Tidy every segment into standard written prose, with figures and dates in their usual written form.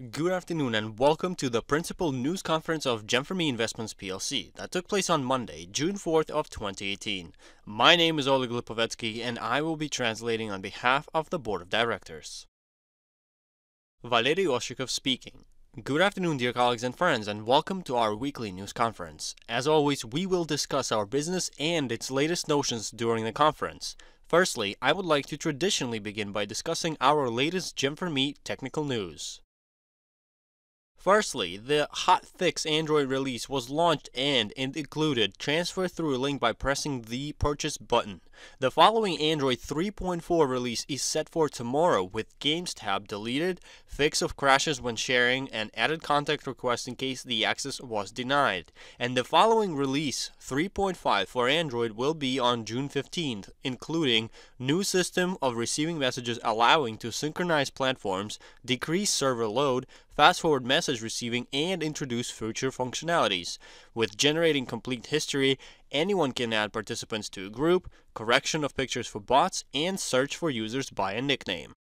Good afternoon and welcome to the principal news conference of GEM4ME Investments PLC that took place on Monday, June 4th of 2018. My name is Oleg Lipovetsky and I will be translating on behalf of the Board of Directors. Valery Oshikov speaking. Good afternoon, dear colleagues and friends, and welcome to our weekly news conference. As always, we will discuss our business and its latest notions during the conference. Firstly, I would like to traditionally begin by discussing our latest GEM4ME technical news. Firstly, the hotfix Android release was launched and it included transfer through a link by pressing the purchase button. The following Android 3.4 release is set for tomorrow with Games tab deleted, fix of crashes when sharing, and added contact request in case the access was denied. And the following release 3.5 for Android will be on June 15th, including new system of receiving messages allowing to synchronize platforms, decrease server load, fast-forward message receiving, and introduce future functionalities. With generating complete history, anyone can add participants to a group, correction of pictures for bots, and search for users by a nickname.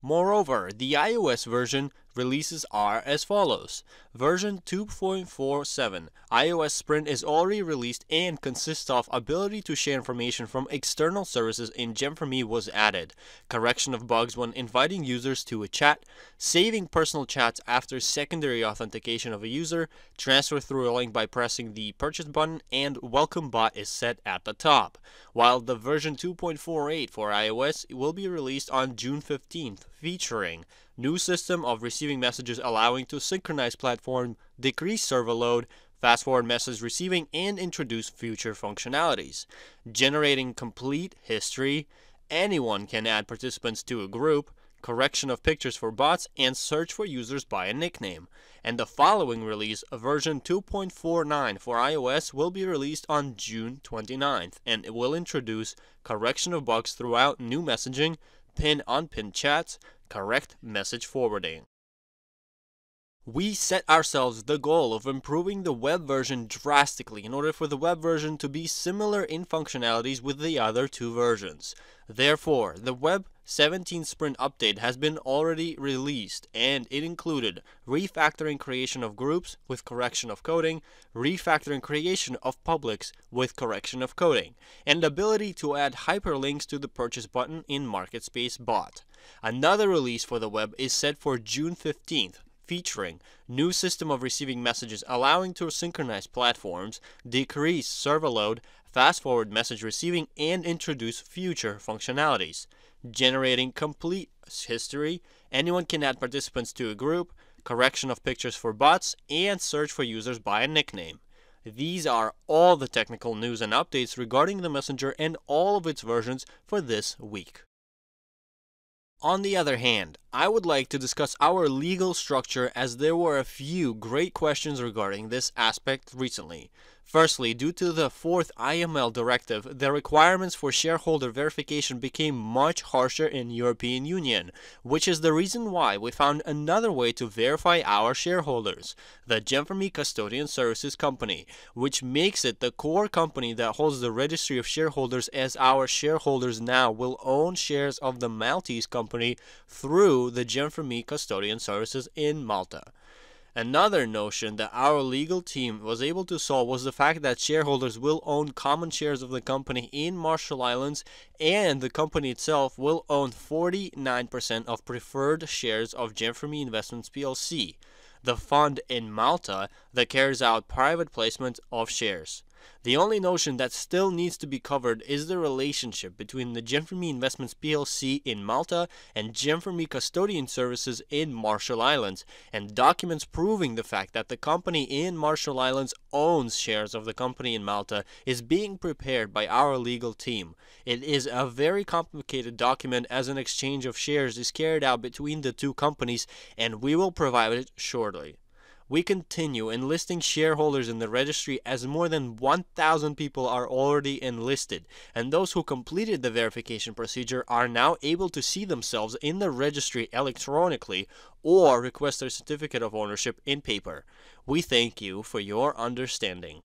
Moreover, the iOS version releases are as follows. Version 2.47 iOS Sprint is already released and consists of ability to share information from external services in GEM4ME was added, correction of bugs when inviting users to a chat, saving personal chats after secondary authentication of a user, transfer through a link by pressing the purchase button, and welcome bot is set at the top. While the version 2.48 for iOS will be released on June 15th, featuring new system of receiving messages allowing to synchronize platform, decrease server load, fast-forward message receiving, and introduce future functionalities. Generating complete history, anyone can add participants to a group, correction of pictures for bots, and search for users by a nickname. And the following release, version 2.49 for iOS, will be released on June 29th, and it will introduce correction of bugs throughout new messaging, pin-unpin chats, correct message forwarding. We set ourselves the goal of improving the web version drastically in order for the web version to be similar in functionalities with the other two versions. Therefore, the Web 17 Sprint update has been already released, and it included refactoring creation of groups with correction of coding, refactoring creation of publics with correction of coding, and ability to add hyperlinks to the purchase button in MarketSpace bot. Another release for the web is set for June 15th, featuring new system of receiving messages allowing to synchronize platforms, decrease server load, fast-forward message receiving, and introduce future functionalities. Generating complete history, anyone can add participants to a group, correction of pictures for bots, and search for users by a nickname. These are all the technical news and updates regarding the Messenger and all of its versions for this week. On the other hand, I would like to discuss our legal structure as there were a few great questions regarding this aspect recently. Firstly, due to the 4th IML directive, the requirements for shareholder verification became much harsher in European Union, which is the reason why we found another way to verify our shareholders, the GEM4ME Custodian Services Company, which makes it the core company that holds the registry of shareholders, as our shareholders now will own shares of the Maltese company through the GEM4ME Custodian Services in Malta. Another notion that our legal team was able to solve was the fact that shareholders will own common shares of the company in Marshall Islands, and the company itself will own 49% of preferred shares of GEM4ME Investments PLC, the fund in Malta that carries out private placement of shares. The only notion that still needs to be covered is the relationship between the GEM4ME Investments PLC in Malta and GEM4ME Custodian Services in Marshall Islands, and documents proving the fact that the company in Marshall Islands owns shares of the company in Malta is being prepared by our legal team. It is a very complicated document as an exchange of shares is carried out between the two companies, and we will provide it shortly. We continue enlisting shareholders in the registry as more than 1,000 people are already enlisted, and those who completed the verification procedure are now able to see themselves in the registry electronically or request their certificate of ownership in paper. We thank you for your understanding.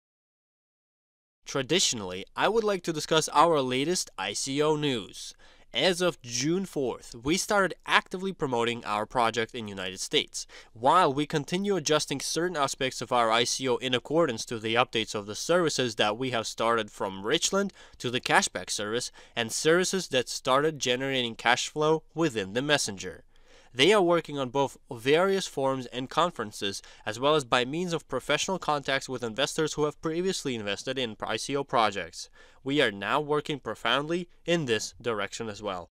Traditionally, I would like to discuss our latest ICO news. As of June 4th, we started actively promoting our project in the United States, while we continue adjusting certain aspects of our ICO in accordance to the updates of the services that we have started, from Richland to the cashback service and services that started generating cash flow within the messenger. They are working on both various forums and conferences, as well as by means of professional contacts with investors who have previously invested in ICO projects. We are now working profoundly in this direction as well.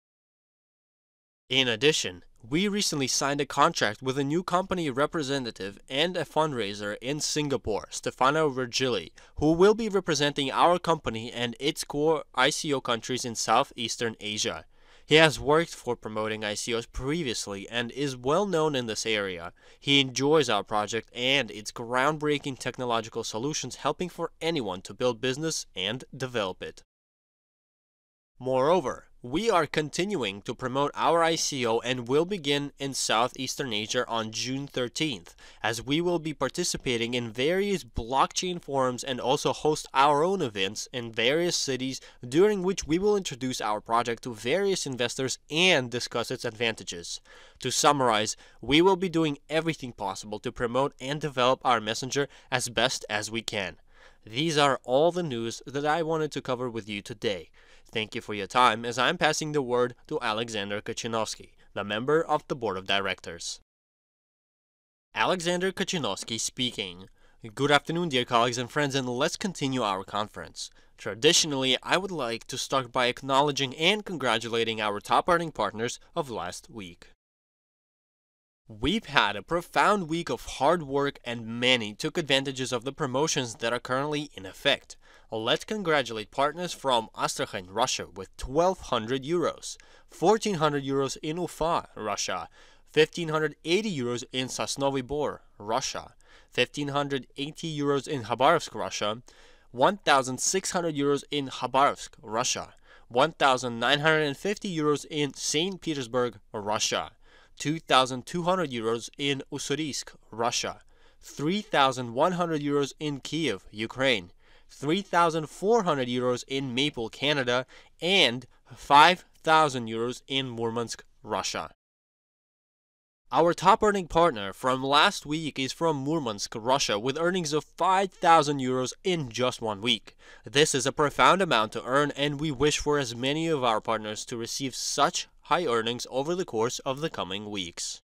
In addition, we recently signed a contract with a new company representative and a fundraiser in Singapore, Stefano Virgili, who will be representing our company and its core ICO countries in Southeastern Asia. He has worked for promoting ICOs previously and is well known in this area. He enjoys our project and its groundbreaking technological solutions, helping for anyone to build business and develop it. Moreover, we are continuing to promote our ICO and will begin in Southeastern Asia on June 13th, as we will be participating in various blockchain forums and also host our own events in various cities, during which we will introduce our project to various investors and discuss its advantages. To summarize, we will be doing everything possible to promote and develop our messenger as best as we can. These are all the news that I wanted to cover with you today. Thank you for your time, as I'm passing the word to Alexander Kachinovsky, the member of the Board of Directors. Alexander Kachinovsky speaking. Good afternoon, dear colleagues and friends, and let's continue our conference. Traditionally, I would like to start by acknowledging and congratulating our top earning partners of last week. We've had a profound week of hard work, and many took advantages of the promotions that are currently in effect. Let's congratulate partners from Astrakhan, Russia with 1,200 euros, 1,400 euros in Ufa, Russia, 1,580 euros in Sosnovy Bor, Russia, 1,580 euros in Khabarovsk, Russia, 1,600 euros in Khabarovsk, Russia, 1,950 euros in St. Petersburg, Russia, 2,200 euros in Ussurisk, Russia, 3,100 euros in Kiev, Ukraine, 3,400 euros in Maple, Canada, and 5,000 euros in Murmansk, Russia. Our top earning partner from last week is from Murmansk, Russia, with earnings of 5,000 euros in just 1 week. This is a profound amount to earn, and we wish for as many of our partners to receive such high earnings over the course of the coming weeks.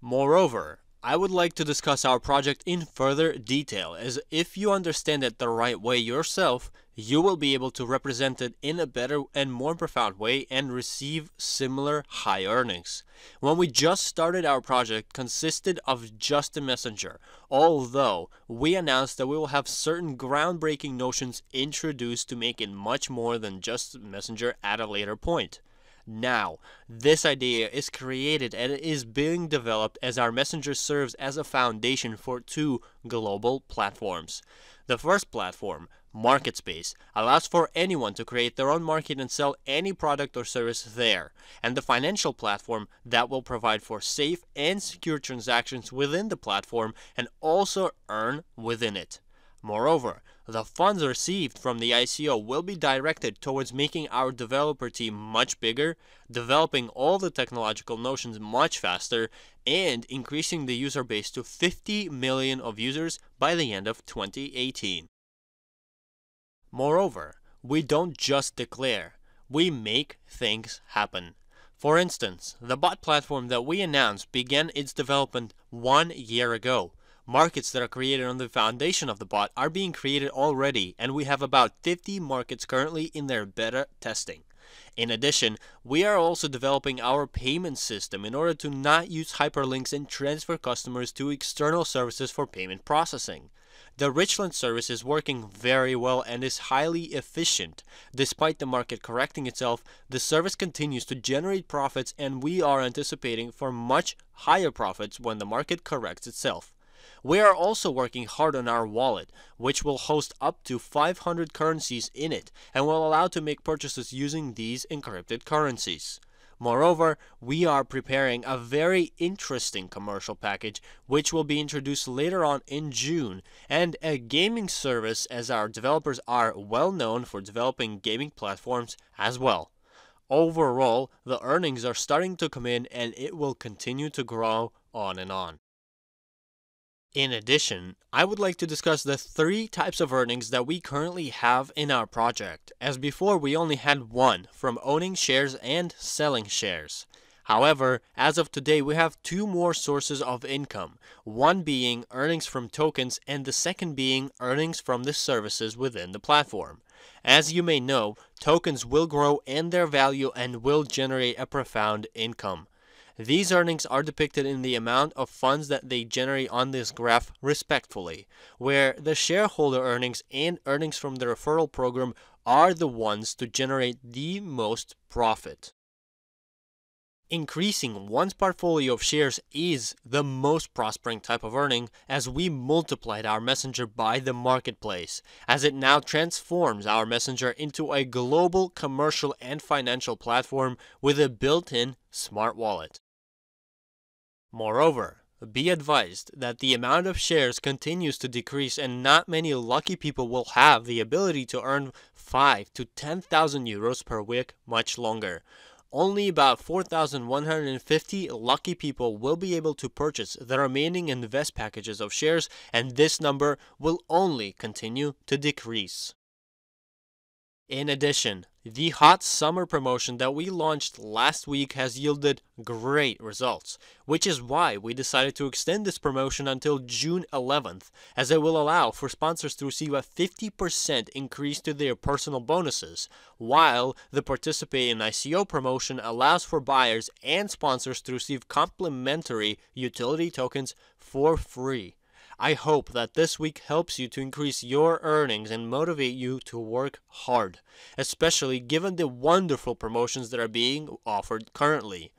Moreover, I would like to discuss our project in further detail, as if you understand it the right way yourself, you will be able to represent it in a better and more profound way and receive similar high earnings. When we just started, our project consisted of just a messenger, although we announced that we will have certain groundbreaking notions introduced to make it much more than just a messenger at a later point. Now, this idea is created and is being developed as our messenger serves as a foundation for 2 global platforms. The first platform, MarketSpace, allows for anyone to create their own market and sell any product or service there, and the financial platform that will provide for safe and secure transactions within the platform and also earn within it. Moreover, the funds received from the ICO will be directed towards making our developer team much bigger, developing all the technological notions much faster, and increasing the user base to 50 million of users by the end of 2018. Moreover, we don't just declare, we make things happen. For instance, the bot platform that we announced began its development 1 year ago. Markets that are created on the foundation of the bot are being created already, and we have about 50 markets currently in their beta testing. In addition, we are also developing our payment system in order to not use hyperlinks and transfer customers to external services for payment processing. The Richland service is working very well and is highly efficient. Despite the market correcting itself, the service continues to generate profits, and we are anticipating for much higher profits when the market corrects itself. We are also working hard on our wallet, which will host up to 500 currencies in it and will allow to make purchases using these encrypted currencies. Moreover, we are preparing a very interesting commercial package which will be introduced later on in June, and a gaming service, as our developers are well known for developing gaming platforms as well. Overall, the earnings are starting to come in and it will continue to grow on and on. In addition, I would like to discuss the 3 types of earnings that we currently have in our project, as before we only had one from owning shares and selling shares. However, as of today, we have 2 more sources of income, one being earnings from tokens and the second being earnings from the services within the platform. As you may know, tokens will grow in their value and will generate a profound income. These earnings are depicted in the amount of funds that they generate on this graph respectively, where the shareholder earnings and earnings from the referral program are the ones to generate the most profit. Increasing one's portfolio of shares is the most prospering type of earning, as we multiplied our messenger by the marketplace, as it now transforms our messenger into a global commercial and financial platform with a built-in smart wallet. Moreover, be advised that the amount of shares continues to decrease and not many lucky people will have the ability to earn 5 to 10,000 euros per week much longer. Only about 4,150 lucky people will be able to purchase the remaining invest packages of shares, and this number will only continue to decrease. In addition, the hot summer promotion that we launched last week has yielded great results, which is why we decided to extend this promotion until June 11th, as it will allow for sponsors to receive a 50% increase to their personal bonuses, while the Participate in ICO promotion allows for buyers and sponsors to receive complimentary utility tokens for free. I hope that this week helps you to increase your earnings and motivate you to work hard, especially given the wonderful promotions that are being offered currently.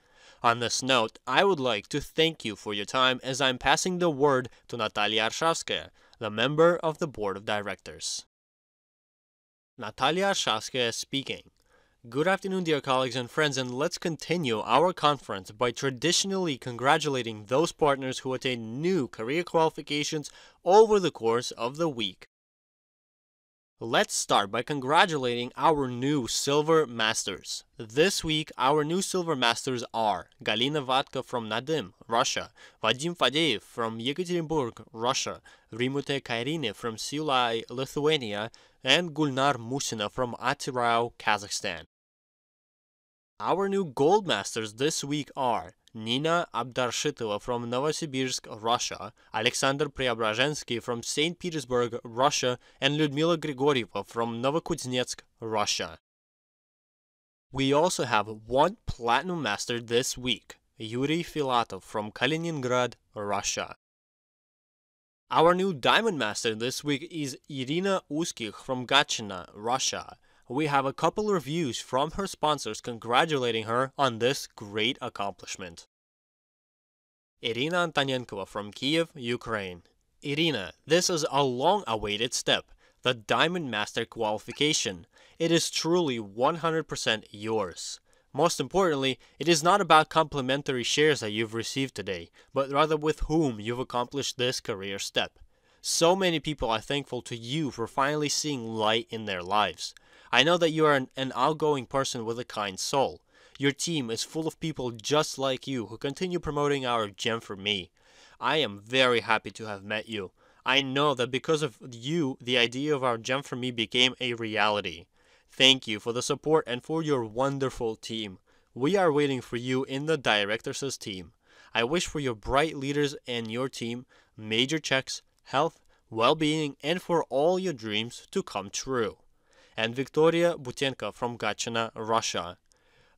On this note, I would like to thank you for your time as I'm passing the word to Natalia Arshavskaya, the member of the Board of Directors. Natalia Arshavskaya speaking. Good afternoon, dear colleagues and friends, and let's continue our conference by traditionally congratulating those partners who attain new career qualifications over the course of the week. Let's start by congratulating our new Silver Masters. This week, our new Silver Masters are Galina Vatka from Nadim, Russia, Vadim Fadeev from Yekaterinburg, Russia, Rimute Kairine from Siulai, Lithuania, and Gulnar Musina from Atirau, Kazakhstan. Our new Gold Masters this week are Nina Abdarshitova from Novosibirsk, Russia, Alexander Preobrazhensky from St. Petersburg, Russia, and Lyudmila Grigorieva from Novokuznetsk, Russia. We also have one Platinum Master this week, Yuri Filatov from Kaliningrad, Russia. Our new Diamond Master this week is Irina Uskich from Gatchina, Russia. We have a couple reviews from her sponsors congratulating her on this great accomplishment. Irina Antonenkova from Kiev, Ukraine. Irina, this is a long-awaited step, the Diamond Master qualification. It is truly 100% yours. Most importantly, it is not about complimentary shares that you've received today, but rather with whom you've accomplished this career step. So many people are thankful to you for finally seeing light in their lives. I know that you are an outgoing person with a kind soul. Your team is full of people just like you who continue promoting our GEM4ME. I am very happy to have met you. I know that because of you, the idea of our GEM4ME became a reality. Thank you for the support and for your wonderful team. We are waiting for you in the Directors' team. I wish for your bright leaders and your team major checks, health, well-being, and for all your dreams to come true. And Victoria Butenko from Gatchina, Russia.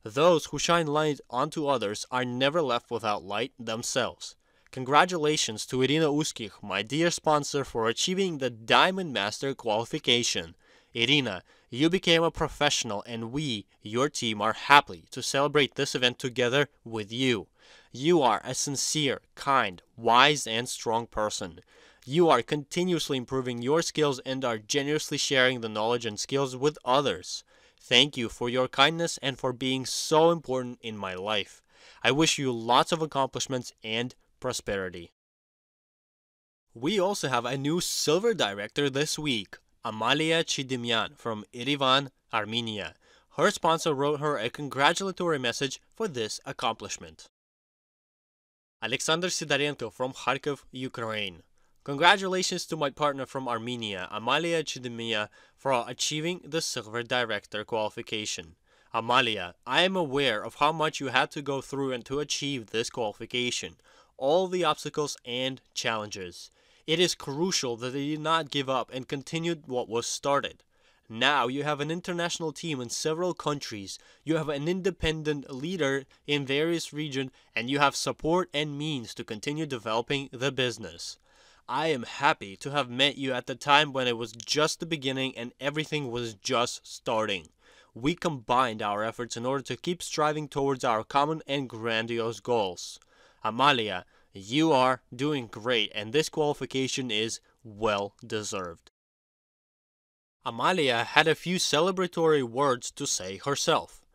Those who shine light onto others are never left without light themselves. Congratulations to Irina Uskich, my dear sponsor, for achieving the Diamond Master qualification. Irina, you became a professional and we, your team, are happy to celebrate this event together with you. You are a sincere, kind, wise, and strong person. You are continuously improving your skills and are generously sharing the knowledge and skills with others. Thank you for your kindness and for being so important in my life. I wish you lots of accomplishments and prosperity. We also have a new Silver Director this week, Amalia Chidimyan from Yerevan, Armenia. Her sponsor wrote her a congratulatory message for this accomplishment. Alexander Sidarenko from Kharkiv, Ukraine. Congratulations to my partner from Armenia, Amalia Chidemia, for achieving the Silver Director qualification. Amalia, I am aware of how much you had to go through and to achieve this qualification, all the obstacles and challenges. It is crucial that you did not give up and continued what was started. Now you have an international team in several countries, you have an independent leader in various regions, and you have support and means to continue developing the business. I am happy to have met you at the time when it was just the beginning and everything was just starting. We combined our efforts in order to keep striving towards our common and grandiose goals. Amalia, you are doing great and this qualification is well deserved. Amalia had a few celebratory words to say herself.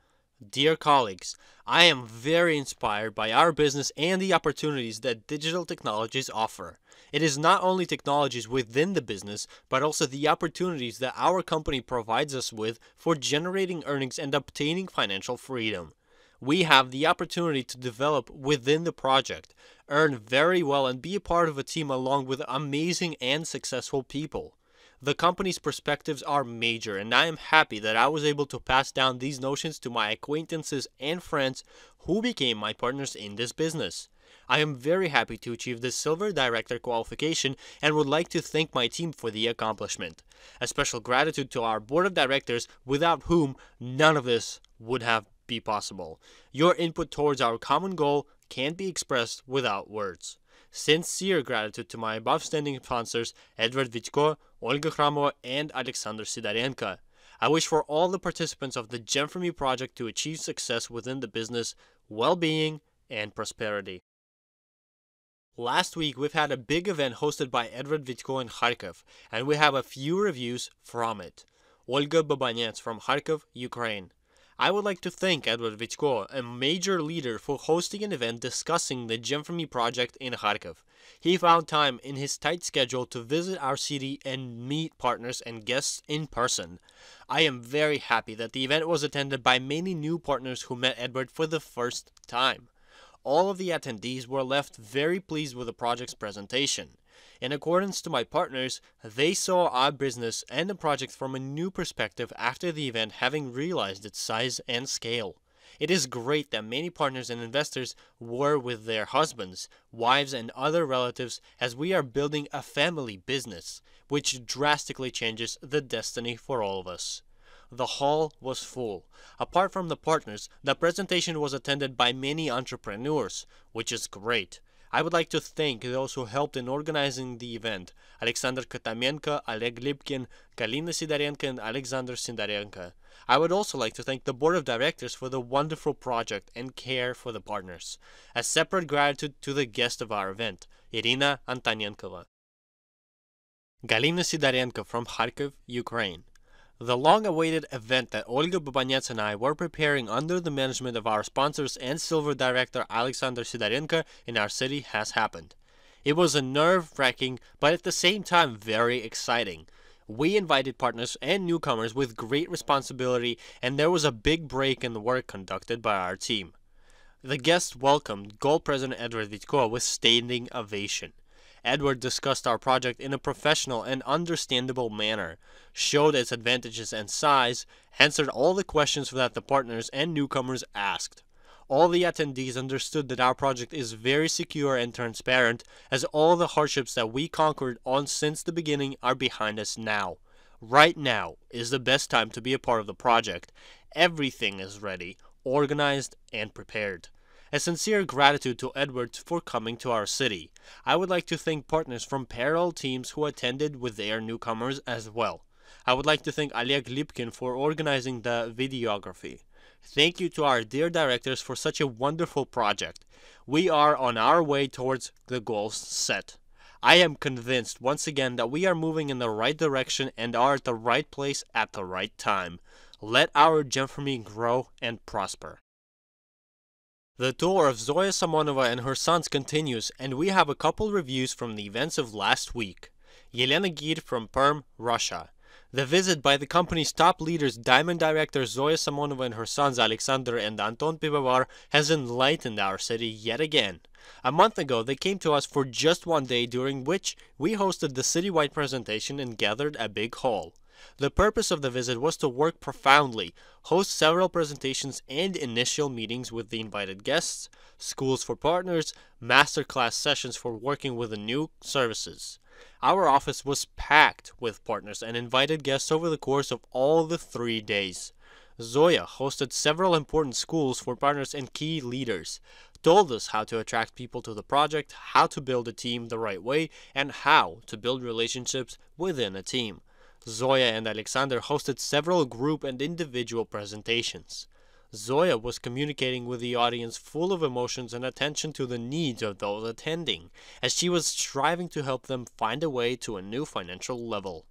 Dear colleagues, I am very inspired by our business and the opportunities that digital technologies offer. It is not only technologies within the business, but also the opportunities that our company provides us with for generating earnings and obtaining financial freedom. We have the opportunity to develop within the project, earn very well and be a part of a team along with amazing and successful people. The company's perspectives are major, and I am happy that I was able to pass down these notions to my acquaintances and friends who became my partners in this business. I am very happy to achieve this Silver Director qualification and would like to thank my team for the accomplishment. A special gratitude to our Board of Directors, without whom none of this would have been possible. Your input towards our common goal can't be expressed without words. Sincere gratitude to my above-standing sponsors, Edward Vitko, Olga Khramova, and Alexander Sidarenko. I wish for all the participants of the GEM4ME project to achieve success within the business, well-being, and prosperity. Last week, we've had a big event hosted by Edward Vitko in Kharkiv, and we have a few reviews from it. Olga Babanets from Kharkiv, Ukraine. I would like to thank Edward Vitko, a major leader, for hosting an event discussing the GEM4ME project in Kharkiv. He found time in his tight schedule to visit our city and meet partners and guests in person. I am very happy that the event was attended by many new partners who met Edward for the first time. All of the attendees were left very pleased with the project's presentation. In accordance to my partners, they saw our business and the project from a new perspective after the event, having realized its size and scale. It is great that many partners and investors were with their husbands, wives, and other relatives, as we are building a family business, which drastically changes the destiny for all of us. The hall was full. Apart from the partners, the presentation was attended by many entrepreneurs, which is great. I would like to thank those who helped in organizing the event: Alexander Kotamenko, Oleg Lipkin, Galina Sidarenko, and Alexander Sidarenko. I would also like to thank the Board of Directors for the wonderful project and care for the partners. A separate gratitude to the guest of our event, Irina Antonenkova. Galina Sidarenko from Kharkiv, Ukraine. The long-awaited event that Olga Babanets and I were preparing under the management of our sponsors and Silver Director Alexander Sidarenko in our city has happened. It was a nerve-wracking, but at the same time very exciting. We invited partners and newcomers with great responsibility, and there was a big break in the work conducted by our team. The guests welcomed Gold President Edward Vitko with standing ovation. Edward discussed our project in a professional and understandable manner, showed its advantages and size, answered all the questions that the partners and newcomers asked. All the attendees understood that our project is very secure and transparent, as all the hardships that we conquered on since the beginning are behind us now. Right now is the best time to be a part of the project. Everything is ready, organized, and prepared. A sincere gratitude to Edward for coming to our city. I would like to thank partners from parallel teams who attended with their newcomers as well. I would like to thank Oleg Lipkin for organizing the videography. Thank you to our dear directors for such a wonderful project. We are on our way towards the goals set. I am convinced once again that we are moving in the right direction and are at the right place at the right time. Let our GEM4ME grow and prosper. The tour of Zoya Samonova and her sons continues, and we have a couple reviews from the events of last week. Yelena Gid from Perm, Russia. The visit by the company's top leaders, Diamond Director Zoya Samonova and her sons Alexander and Anton Pivovar, has enlightened our city yet again. A month ago, they came to us for just one day, during which we hosted the citywide presentation and gathered a big hall. The purpose of the visit was to work profoundly, host several presentations and initial meetings with the invited guests, schools for partners, masterclass sessions for working with the new services. Our office was packed with partners and invited guests over the course of all the 3 days. Zoya hosted several important schools for partners and key leaders, told us how to attract people to the project, how to build a team the right way, and how to build relationships within a team. Zoya and Alexander hosted several group and individual presentations. Zoya was communicating with the audience full of emotions and attention to the needs of those attending, as she was striving to help them find a way to a new financial level.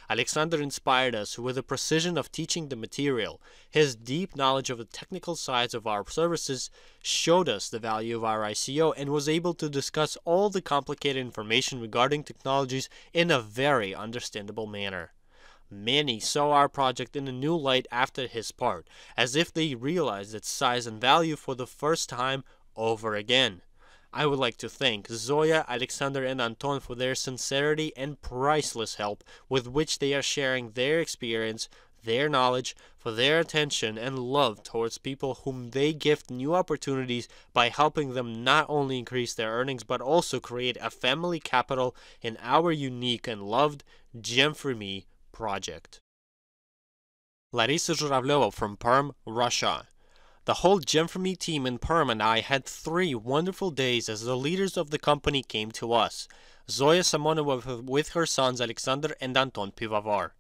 Alexander inspired us with the precision of teaching the material. His deep knowledge of the technical sides of our services showed us the value of our ICO and was able to discuss all the complicated information regarding technologies in a very understandable manner. Many saw our project in a new light after his part, as if they realized its size and value for the first time over again. I would like to thank Zoya, Alexander, and Anton for their sincerity and priceless help with which they are sharing their experience, their knowledge, for their attention and love towards people whom they gift new opportunities by helping them not only increase their earnings but also create a family capital in our unique and loved GEM4ME project. Larisa Zhuravleva from Perm, Russia. The whole GEM4ME team in Perm and I had 3 wonderful days as the leaders of the company came to us. Zoya Samonova with her sons Alexander and Anton Pivovar.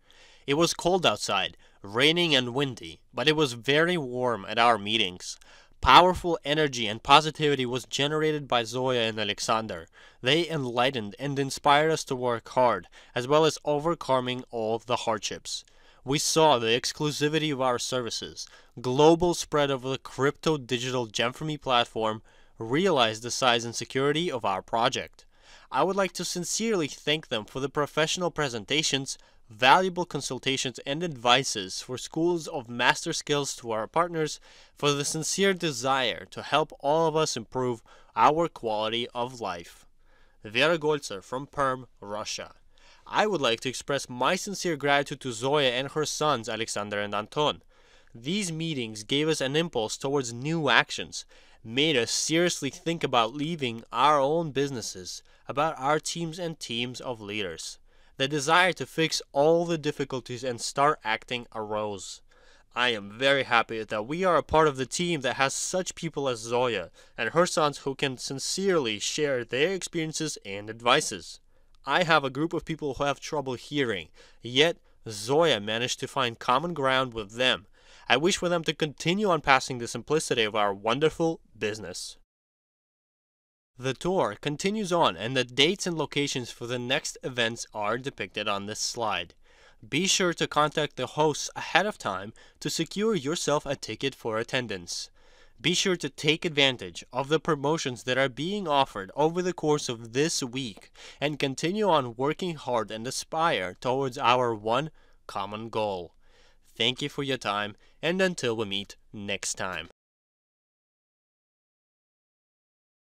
It was cold outside, raining and windy, but it was very warm at our meetings. Powerful energy and positivity was generated by Zoya and Alexander. They enlightened and inspired us to work hard, as well as overcoming all of the hardships. We saw the exclusivity of our services, global spread of the crypto digital GEM4ME platform, realized the size and security of our project. I would like to sincerely thank them for the professional presentations, valuable consultations and advices for schools of master skills to our partners, for the sincere desire to help all of us improve our quality of life. Vera Goltzer from Perm, Russia. I would like to express my sincere gratitude to Zoya and her sons Alexander and Anton. These meetings gave us an impulse towards new actions, made us seriously think about leaving our own businesses, about our teams and teams of leaders. The desire to fix all the difficulties and start acting arose. I am very happy that we are a part of the team that has such people as Zoya and her sons who can sincerely share their experiences and advices. I have a group of people who have trouble hearing, yet Zoya managed to find common ground with them. I wish for them to continue on passing the simplicity of our wonderful business. The tour continues on, and the dates and locations for the next events are depicted on this slide. Be sure to contact the hosts ahead of time to secure yourself a ticket for attendance. Be sure to take advantage of the promotions that are being offered over the course of this week and continue on working hard and aspire towards our one common goal. Thank you for your time, and until we meet next time.